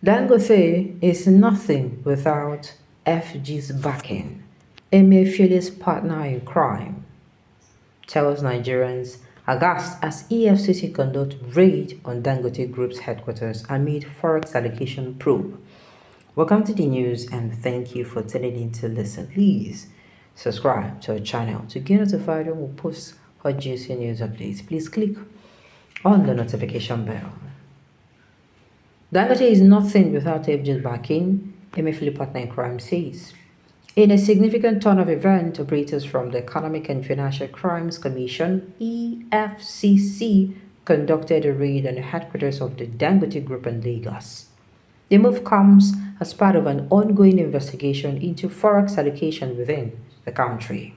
Dangote is nothing without FG's backing. Emefiele's partner in crime tells Nigerians aghast as EFCC conduct raid on Dangote Group's headquarters amid forex allocation probe. Welcome to the news and thank you for tuning in to listen. Please subscribe to our channel to get notified when we post hot juicy news updates. Please click on the notification bell. Dangote is nothing without FG's backing, Emefiele partner in crime says. In a significant turn of events, operators from the Economic and Financial Crimes Commission (EFCC) conducted a raid on the headquarters of the Dangote Group in Lagos. The move comes as part of an ongoing investigation into forex allocation within the country.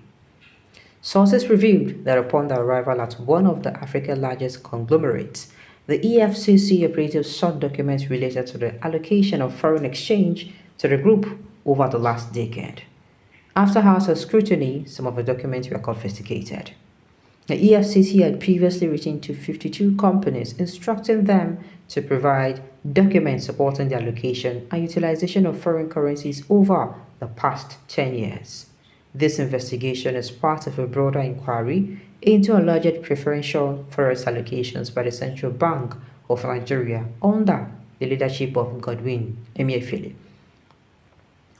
Sources revealed that upon their arrival at one of the Africa's largest conglomerates, the EFCC operatives sought documents related to the allocation of foreign exchange to the group over the last decade. After hours of scrutiny, some of the documents were confiscated. The EFCC had previously written to 52 companies instructing them to provide documents supporting the allocation and utilization of foreign currencies over the past 10 years. This investigation is part of a broader inquiry into alleged preferential forex allocations by the Central Bank of Nigeria under the leadership of Godwin Emefiele.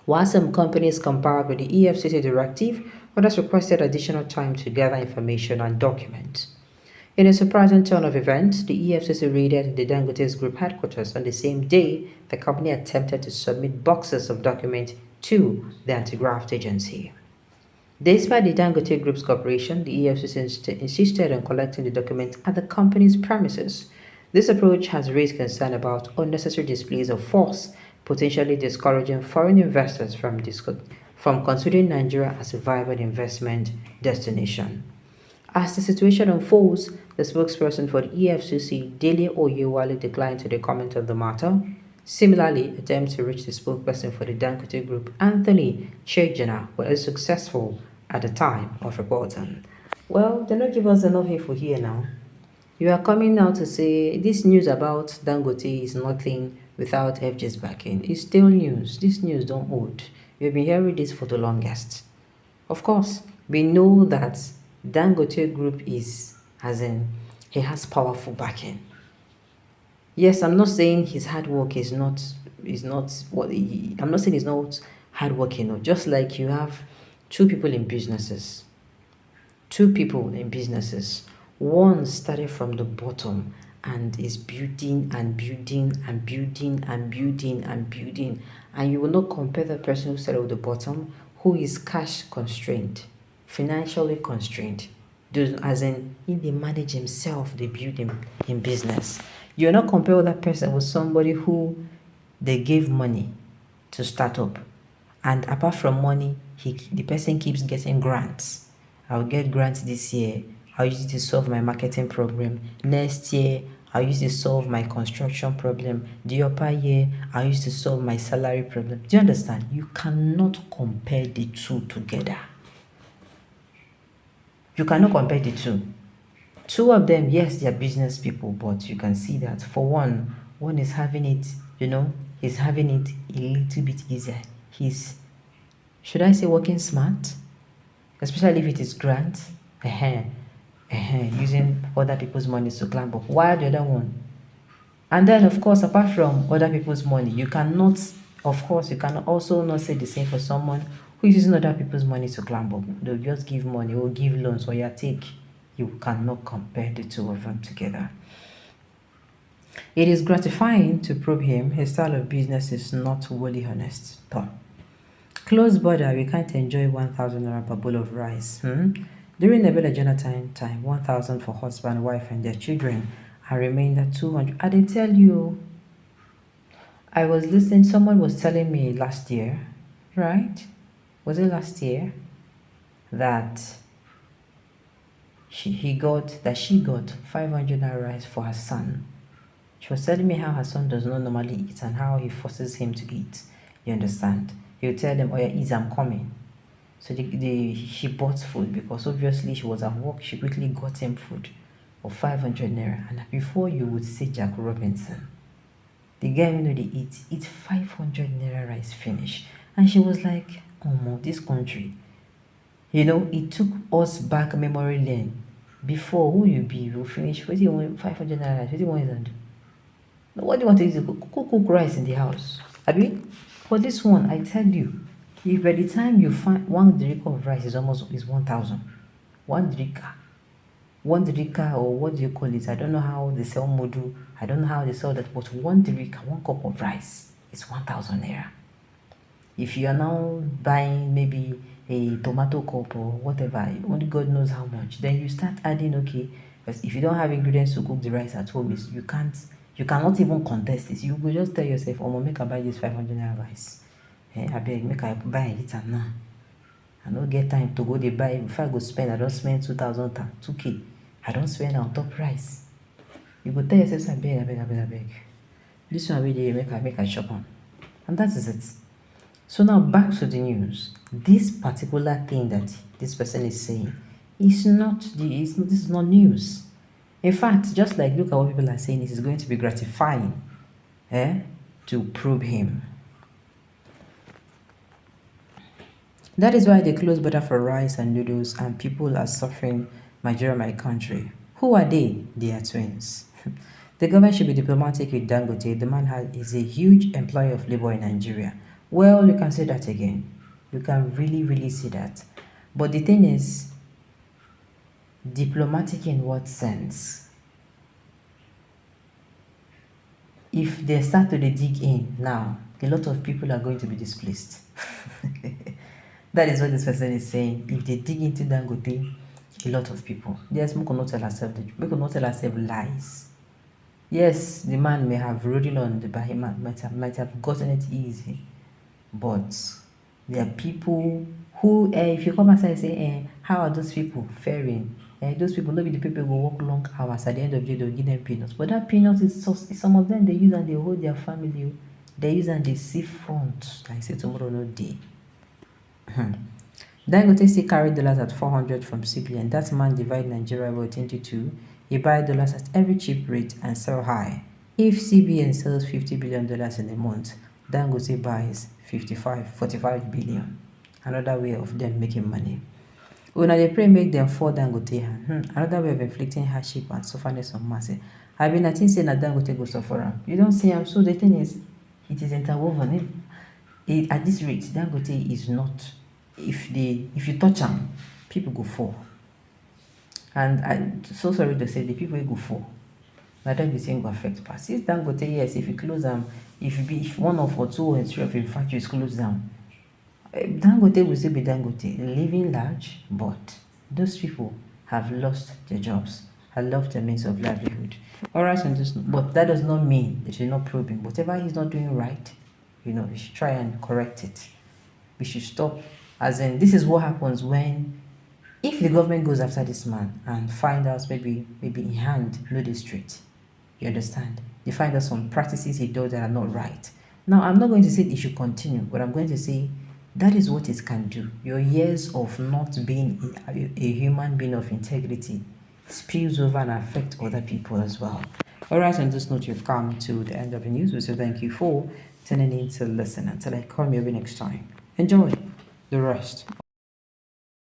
While some companies complied with the EFCC directive, others requested additional time to gather information and documents. In a surprising turn of events, the EFCC raided the Dangote's group headquarters on the same day the company attempted to submit boxes of documents to the anti-graft agency. Despite the Dangote Group's cooperation, the EFCC insisted on collecting the documents at the company's premises. This approach has raised concern about unnecessary displays of force, potentially discouraging foreign investors from considering Nigeria as a viable investment destination. As the situation unfolds, the spokesperson for the EFCC, Dele Oyewale, declined to comment on the matter. Similarly, attempts to reach the spokesperson for the Dangote Group, Anthony Chejena, were unsuccessful at the time of reporting. Well, they don't give us enough info here now. You are coming now to say this news about Dangote is nothing without FG's backing. It's still news. This news don't hold. You've been hearing this for the longest. Of course, we know that Dangote Group he has powerful backing. Yes, I'm not saying his hard work is not what I'm not saying he's not hardworking. No. Just like you have two people in businesses. One started from the bottom and is building and building and building and building and building. And you will not compare the person who started at the bottom, who is cash constrained, financially constrained. As in, if they manage himself, they build him in business. You're not comparing that person with somebody who they gave money to start up. And apart from money, the person keeps getting grants. I'll get grants this year. I'll use it to solve my marketing problem. Next year, I'll use it to solve my construction problem. The upper year, I'll use it to solve my salary problem. Do you understand? You cannot compare the two together. You cannot compare the two. Two of them, yes, they are business people, but you can see that for one is having it, he's having it a little bit easier. He's, should I say, working smart? Especially if it is grant, using other people's money to climb up. While the other one, and then of course, apart from other people's money, you can also not say the same for someone who is using other people's money to climb up. They'll just give money or give loans or you take. You cannot compare the two of them together. It is gratifying to probe him. His style of business is not wholly honest. But close border, we can't enjoy 1,000 naira per bowl of rice. During the Bella Jonathan time, 1,000 for husband, wife, and their children, and remainder 200. I didn't tell you. I was listening. Someone was telling me last year, right? Was it last year that she got 500 naira rice for her son? She was telling me how her son does not normally eat and how he forces him to eat. You understand? He'll tell them, "Oh yeah, eat, I'm coming." So she bought food because obviously she was at work. She quickly got him food of 500 naira. And before you would say Jack Robinson, The guy wey no dey eat 500 naira rice finish. And she was like, omo, this country. It took us back memory lane. Before, who you be, you finish, wetin you want 500 naira rice, wetin you want use am do? What do you want to use to cook rice in the house? Abi? For this one, I tell you, if by the time you find 1 drink of rice is 1,000. 1 drink, or what do you call it? I don't know how they sell modu. I don't know how they sell that, but 1 drink, 1 cup of rice is 1,000 naira. If you are now buying maybe a tomato cup or whatever, only God knows how much, then you start adding, okay, because if you don't have ingredients to cook the rice at home, you cannot even contest it. You will just tell yourself, oh, make I buy this 500 naira rice. I beg, make I buy it now. I don't get time to go dey buy. Before I go spend, I don't spend 2,000, 2K. I don't spend on top rice. You go tell yourself, I beg. This one really make I shop on. And that is it. So now back to the news. This particular thing that this person is saying this is not news. In fact, just like look at what people are saying, this is going to be gratifying to probe him. That is why they close border for rice and noodles and people are suffering. My country. Who are they? They are twins. The government should be diplomatic with Dangote. The man is a huge employer of labor in Nigeria. Well, you can say that again. You can really, really see that. But the thing is, diplomatic in what sense? If they start to dig in now, a lot of people are going to be displaced. That is what this person is saying. If they dig into Dangote, a lot of people. Yes, we cannot tell ourselves lies. Yes, the man may have rolling on the bar, he might have gotten it easy. But there are people who, if you come outside and say, how are those people faring? Those people, maybe the people will work long hours. At the end of the day, they'll give them peanuts. But that peanuts is some of them they use and they hold their family. They use and they see front. Like say tomorrow no day. Dangote still carry dollars at 400 from CBN. That man divide Nigeria by 22. He buy dollars at every cheap rate and sell high. If CBN sells $50 billion in a month, Dangote buys 45 billion. Another way of them making money. Una dey pray make them fall Dangote hand. Another way of inflicting hardship and sufferness on masses. I think say na Dangote go suffer am. You don't see am. So the thing is, it is interwoven. At this rate, Dangote is not. If you touch them, people go fall. And I'm so sorry to say the people go fall. Na them the thing go affect pass. If Dangote, yes, if you close them, if one of or two or three of your factories close down, Dangote will still be Dangote, living large, but those people have lost their jobs, have lost their means of livelihood. Alright, but that does not mean that you're not probing. Whatever he's not doing right, we should try and correct it. We should stop. As in, this is what happens if the government goes after this man and find out maybe in hand, know the street. You understand? They find out some practices he does that are not right. Now, I'm not going to say it should continue, but I'm going to say that is what it can do. Your years of not being a human being of integrity spills over and affect other people as well. Alright, on this note, you've come to the end of the news. We say thank you for tuning in to listen. Until I come here next time. Enjoy the rest.